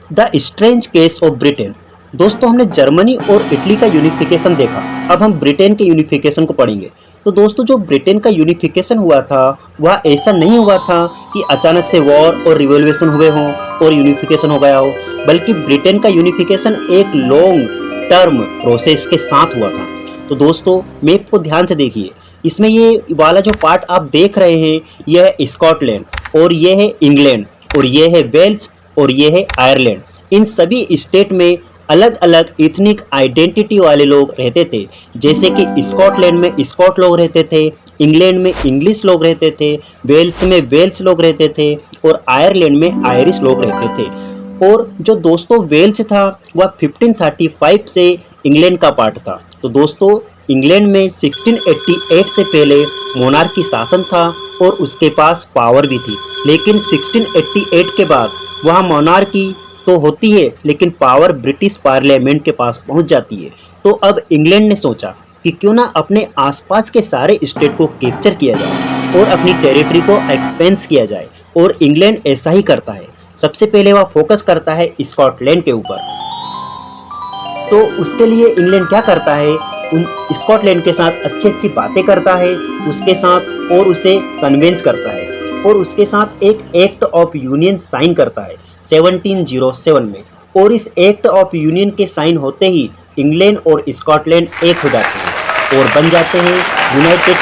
The strange case of Britain. दोस्तों हमने Germany और इटली का यूनिफिकेशन देखा, अब हम ब्रिटेन के यूनिफिकेशन को पढ़ेंगे। तो दोस्तों जो ब्रिटेन का यूनिफिकेशन हुआ था वह ऐसा नहीं हुआ था कि अचानक से वॉर और रिवॉल्यूशन हुए हों और यूनिफिकेशन हो गया हो, बल्कि ब्रिटेन का यूनिफिकेशन एक लॉन्ग टर्म प्रोसेस के साथ हुआ था। तो दोस्तों मैप को ध्यान से देखिए, इसमें ये वाला जो पार्ट आप देख रहे हैं यह है स्कॉटलैंड और यह है इंग्लैंड और यह है वेल्स और ये है आयरलैंड। इन सभी स्टेट में अलग अलग इथनिक आइडेंटिटी वाले लोग रहते थे, जैसे कि स्कॉटलैंड में स्कॉट लोग रहते थे, इंग्लैंड में इंग्लिश लोग रहते थे, वेल्स में वेल्स लोग रहते थे और आयरलैंड में आयरिश लोग रहते थे। और जो दोस्तों वेल्स था वह 1535 से इंग्लैंड का पार्ट था। तो दोस्तों इंग्लैंड में 1688 से पहले मोनार्की शासन था और उसके पास पावर भी थी, लेकिन 1688 के बाद वहाँ मोनार्की तो होती है लेकिन पावर ब्रिटिश पार्लियामेंट के पास पहुंच जाती है। तो अब इंग्लैंड ने सोचा कि क्यों ना अपने आसपास के सारे स्टेट को कैप्चर किया जाए और अपनी टेरिटरी को एक्सपेंस किया जाए, और इंग्लैंड ऐसा ही करता है। सबसे पहले वह फोकस करता है स्कॉटलैंड के ऊपर। तो उसके लिए इंग्लैंड क्या करता है, उन स्कॉटलैंड के साथ अच्छी अच्छी बातें करता है उसके साथ और उसे कन्विंस करता है और उसके साथ एक एक्ट ऑफ यूनियन साइन करता है 1707 में। और इस एक्ट ऑफ यूनियन के साइन होते ही इंग्लैंड और स्कॉटलैंड एक हो जाते हैं और बन जाते हैं United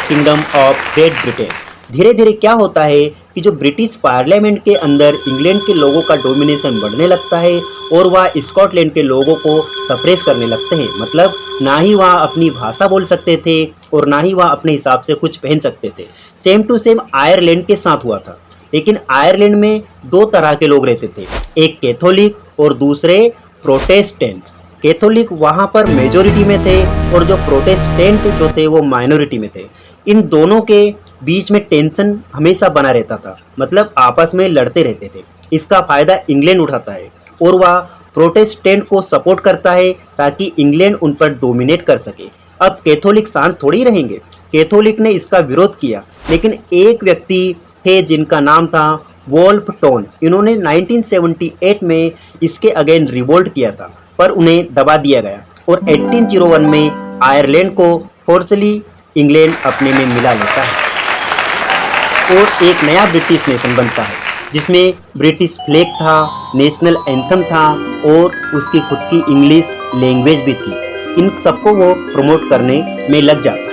kingdom of great Britain. धीरे धीरे क्या होता है कि जो ब्रिटिश पार्लियामेंट के अंदर इंग्लैंड के लोगों का डोमिनेशन बढ़ने लगता है और वह स्कॉटलैंड के लोगों को सप्रेस करने लगते हैं। मतलब ना ही वह अपनी भाषा बोल सकते थे और ना ही वह अपने हिसाब से कुछ पहन सकते थे। सेम टू सेम आयरलैंड के साथ हुआ था, लेकिन आयरलैंड में दो तरह के लोग रहते थे, एक कैथोलिक और दूसरे प्रोटेस्टेंट्स। कैथोलिक वहाँ पर मेजोरिटी में थे और जो प्रोटेस्टेंट जो थे वो माइनॉरिटी में थे। इन दोनों के बीच में टेंशन हमेशा बना रहता था, मतलब आपस में लड़ते रहते थे। इसका फायदा इंग्लैंड उठाता है और वह प्रोटेस्टेंट को सपोर्ट करता है ताकि इंग्लैंड उन पर डोमिनेट कर सके। अब कैथोलिक शांत थोड़ी रहेंगे, कैथोलिक ने इसका विरोध किया, लेकिन एक व्यक्ति थे जिनका नाम था वोल्फ टोन। इन्होंने 1978 में इसके अगेंस्ट रिवोल्ट किया था, पर उन्हें दबा दिया गया और 1801 में आयरलैंड को फोर्सली इंग्लैंड अपने में मिला लेता है और एक नया ब्रिटिश नेशन बनता है जिसमें ब्रिटिश फ्लैग था, नेशनल एंथम था और उसकी खुद की इंग्लिश लैंग्वेज भी थी। इन सबको वो प्रमोट करने में लग जाता है।